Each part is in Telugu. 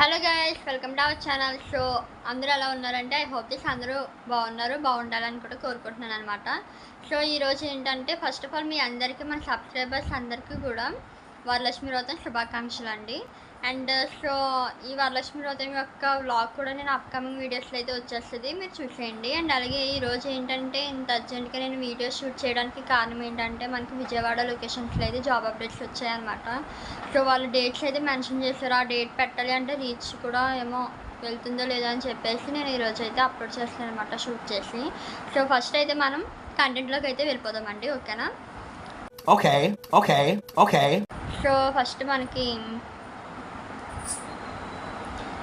Hello guys, welcome to our channel. So అందరూ ఎలా ఉన్నారంటే ఐ హోప్ దిస్ అందరూ బాగున్నారు, బాగుండాలని కూడా కోరుకుంటున్నాను అనమాట. సో ఈరోజు ఏంటంటే ఫస్ట్ ఆఫ్ ఆల్ మీ అందరికీ, మన సబ్స్క్రైబర్స్ అందరికీ కూడా వరలక్ష్మి వ్రతం శుభాకాంక్షలు అండి. అండ్ సో ఈ వరలక్ష్మి వ్రతం యొక్క వ్లాగ్ కూడా నేను అప్కమింగ్ వీడియోస్లో అయితే వచ్చేస్తుంది, మీరు చూసేయండి. అండ్ అలాగే ఈరోజు ఏంటంటే ఇంత అర్జెంట్గా నేను వీడియో షూట్ చేయడానికి కారణం ఏంటంటే మనకి విజయవాడ లొకేషన్స్లో అయితే జాబ్ అప్డేట్స్ వచ్చాయన్నమాట. సో వాళ్ళు డేట్స్ అయితే మెన్షన్ చేశారు. ఆ డేట్ పెట్టాలి అంటే రీచ్ కూడా ఏమో వెళ్తుందో లేదో అని చెప్పేసి నేను ఈరోజు అయితే అప్లోడ్ చేస్తాను అనమాట, షూట్ చేసి. సో ఫస్ట్ అయితే మనం కంటెంట్లోకి అయితే వెళ్ళిపోదామండి, ఓకేనా? Okay okay okay. So first మనకి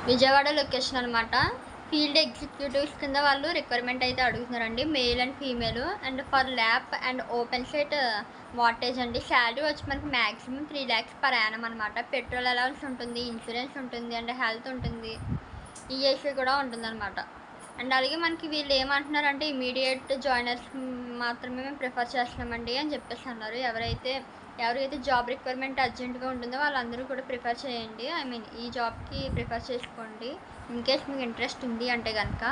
విజయవాడ లొకేషన్ అనమాట. ఫీల్డ్ ఎగ్జిక్యూటివ్స్ కింద వాళ్ళు రిక్వైర్మెంట్ అయితే అడుగుతున్నారండి, male and female. And for lap and open site wattage అండి. శాలరీ వచ్చి మనకి మ్యాక్సిమం 3 lakhs per annum అనమాట. పెట్రోల్ అలవెన్స్ ఉంటుంది, ఇన్సూరెన్స్ ఉంటుంది, అండ్ హెల్త్ ఉంటుంది, ఈఎస్ఐ కూడా ఉంటుందన్నమాట. అండ్ అలాగే మనకి వీళ్ళు ఏమంటున్నారంటే ఇమీడియట్ జాయినర్స్ మాత్రమే మేము ప్రిఫర్ చేస్తున్నామండి అని చెప్పేసి అన్నారు. ఎవరైతే జాబ్ రిక్వైర్మెంట్ అర్జెంటుగా ఉంటుందో వాళ్ళందరూ కూడా ప్రిఫర్ చేయండి, ఈ జాబ్కి ప్రిఫర్ చేసుకోండి ఇన్కేస్ మీకు ఇంట్రెస్ట్ ఉంది అంటే కనుక.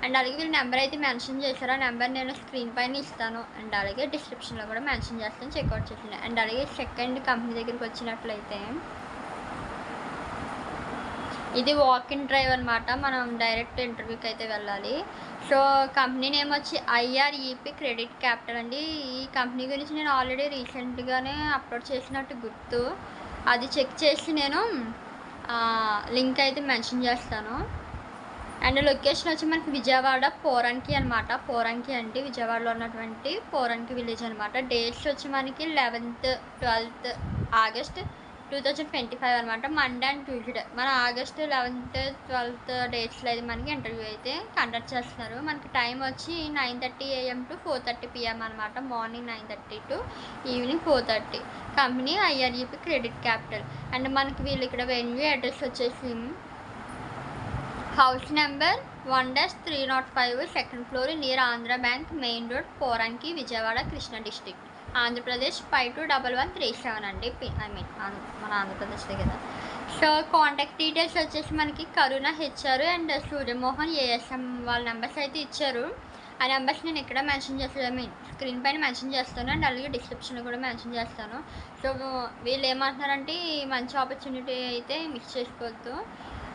అండ్ అలాగే వీళ్ళు నెంబర్ అయితే మెన్షన్ చేశారు, ఆ నెంబర్ నేను స్క్రీన్ పైన ఇస్తాను. అండ్ అలాగే డిస్క్రిప్షన్లో కూడా మెన్షన్ చేస్తాను, చెక్అవుట్ చేసింది. అండ్ అలాగే సెకండ్ కంపెనీ దగ్గరికి వచ్చినట్లయితే ఇది వాక్ ఇన్ డ్రైవ్ అనమాట, మనం డైరెక్ట్ ఇంటర్వ్యూకి అయితే వెళ్ళాలి. సో కంపెనీ నేమ్ వచ్చి IREP క్రెడిట్ క్యాపిటల్ అండి. ఈ కంపెనీ గురించి నేను ఆల్రెడీ రీసెంట్గానే అప్లోడ్ చేసినట్టు గుర్తు, అది చెక్ చేసి నేను లింక్ అయితే మెన్షన్ చేస్తాను. అండ్ లొకేషన్ వచ్చి మనకి విజయవాడ పోరంకి అనమాట. పోరంకి అంటే విజయవాడలో ఉన్నటువంటి పోరంకి విలేజ్ అనమాట. డేట్స్ వచ్చి మనకి 11th 12th August 2025 అనమాట, మండే అండ్ ట్యూస్డే. మన ఆగస్ట్ 11th 12th డేట్స్లో అయితే మనకి ఇంటర్వ్యూ అయితే కండక్ట్ చేస్తున్నారు. మనకి టైం వచ్చి 9:30 AM to 4:30 PM అనమాట. Morning 9:30 to evening 4:30. Company IREP credit capital. And మనకి వీళ్ళు ఇక్కడ వెన్యూ అడ్రస్ వచ్చేసి house number 1-305 second floor near Andhra bank main road, Poranki, Vijayawada, Krishna district, Andhra Pradesh 521137 అండి. మన ఆంధ్రప్రదేశ్లో కదా. సో కాంటాక్ట్ డీటెయిల్స్ వచ్చేసి మనకి కరుణ HR అండ్ సూర్యమోహన్ ASM వాళ్ళ నెంబర్స్ అయితే ఇచ్చారు. ఆ నెంబర్స్ నేను ఇక్కడ మెన్షన్ చేస్తాను, స్క్రీన్ పైన మెన్షన్ చేస్తాను. అండ్ అలాగే డిస్క్రిప్షన్లో కూడా మెన్షన్ చేస్తాను. సో వీళ్ళు ఏమంటున్నారంటే మంచి ఆపర్చునిటీ అయితే మిస్ చేసుకోవద్దు.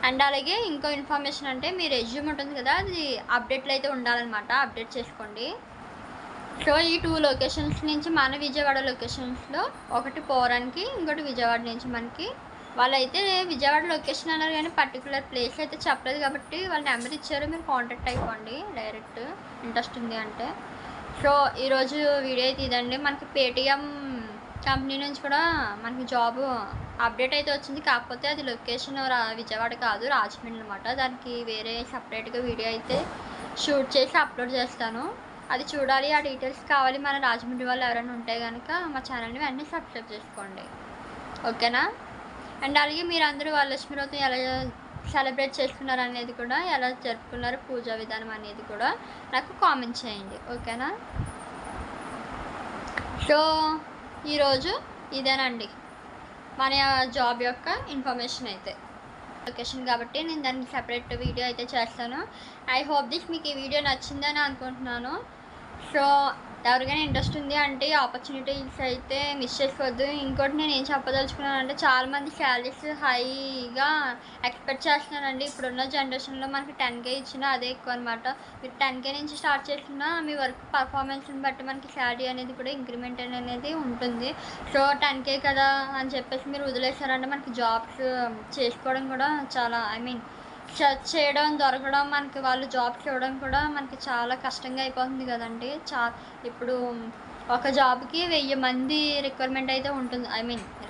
అండ్ అలాగే ఇంకో ఇన్ఫర్మేషన్ అంటే మీ రెజ్యూమ్ ఉంటుంది కదా, అది అప్డేట్లు అయితే ఉండాలన్నమాట, అప్డేట్ చేసుకోండి. సో ఈ 2 లొకేషన్స్ నుంచి మన విజయవాడ లొకేషన్స్లో ఒకటి పోరానికి, ఇంకోటి విజయవాడ నుంచి మనకి. వాళ్ళైతే విజయవాడ లొకేషన్ అన్నారు కానీ పర్టికులర్ ప్లేస్ అయితే చెప్పలేదు, కాబట్టి వాళ్ళ నెంబర్ ఇచ్చారు, మీరు కాంటాక్ట్ అయిపోండి డైరెక్ట్ ఇంట్రెస్ట్ ఉంది అంటే. సో ఈరోజు వీడియో అయితే ఇదండి. మనకి పేటిఎం కంపెనీ నుంచి కూడా మనకి జాబ్ అప్డేట్ అయితే వచ్చింది, కాకపోతే అది లొకేషన్ విజయవాడ కాదు, రాజమండ్రి అనమాట. దానికి వేరే సపరేట్గా వీడియో అయితే షూట్ చేసి అప్లోడ్ చేస్తాను, అది చూడాలి. ఆ డీటెయిల్స్ కావాలి మన రాజమండ్రి వాళ్ళు ఎవరైనా ఉంటే కనుక మా ఛానల్ని వెంటనే సబ్స్క్రైబ్ చేసుకోండి, ఓకేనా? అండ్ అలాగే మీరందరూ వరలక్ష్మి వ్రతం ఎలా సెలబ్రేట్ చేసుకున్నారు అనేది కూడా, ఎలా జరుపుకున్నారు పూజా విధానం అనేది కూడా నాకు కామెంట్ చేయండి, ఓకేనా? సో ఈరోజు ఇదేనండి మన జాబ్ యొక్క ఇన్ఫర్మేషన్ అయితే. లొకేషన్ కాబట్టి నేను దానికి సెపరేట్ వీడియో అయితే చేస్తాను. ఐ హోప్ దిస్ మీకు ఈ వీడియో నచ్చిందని అనుకుంటున్నాను. సో ఎవరికైనా ఇంట్రెస్ట్ ఉంది అంటే ఆపర్చునిటీస్ అయితే మిస్ చేసుకోవద్దు. ఇంకోటి నేను ఏం చెప్పదలుచుకున్నాను అంటే, చాలామంది శాలరీస్ హైగా ఎక్స్పెక్ట్ చేస్తున్నానండి. ఇప్పుడున్న జనరేషన్లో మనకి 10K ఇచ్చినా అదే ఎక్కువ అనమాట. మీరు 10K నుంచి స్టార్ట్ చేసినా మీ వర్క్ పర్ఫార్మెన్స్ని బట్టి మనకి శాలరీ అనేది కూడా ఇంక్రిమెంట్ అనేది ఉంటుంది. సో 10K కదా అని చెప్పేసి మీరు వదిలేశారంటే మనకి జాబ్స్ చేసుకోవడం కూడా చాలా సెర్చ్ చేయడం, దొరకడం, మనకి వాళ్ళు జాబ్స్ ఇవ్వడం కూడా మనకి చాలా కష్టంగా అయిపోతుంది కదండి. ఇప్పుడు ఒక జాబ్కి 1000 మంది రిక్వైర్మెంట్ అయితే ఉంటుంది.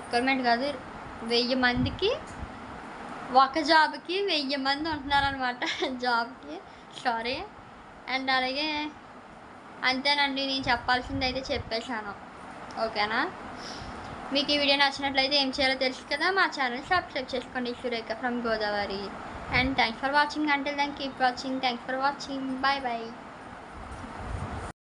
రిక్వైర్మెంట్ కాదు, 1000 మందికి ఒక జాబ్కి 1000 మంది ఉంటున్నారనమాట జాబ్కి, సారీ. అండ్ అలాగే అంతేనండి, నేను చెప్పాల్సింది అయితే చెప్పేశాను, ఓకేనా? మీకు ఈ వీడియో నచ్చినట్లయితే ఏం చేయాలో తెలుసు కదా, మా ఛానల్ సబ్స్క్రైబ్ చేసుకోండి. Surekha from Godavari. And thanks for watching. Until then, keep watching. Thanks for watching. Bye bye.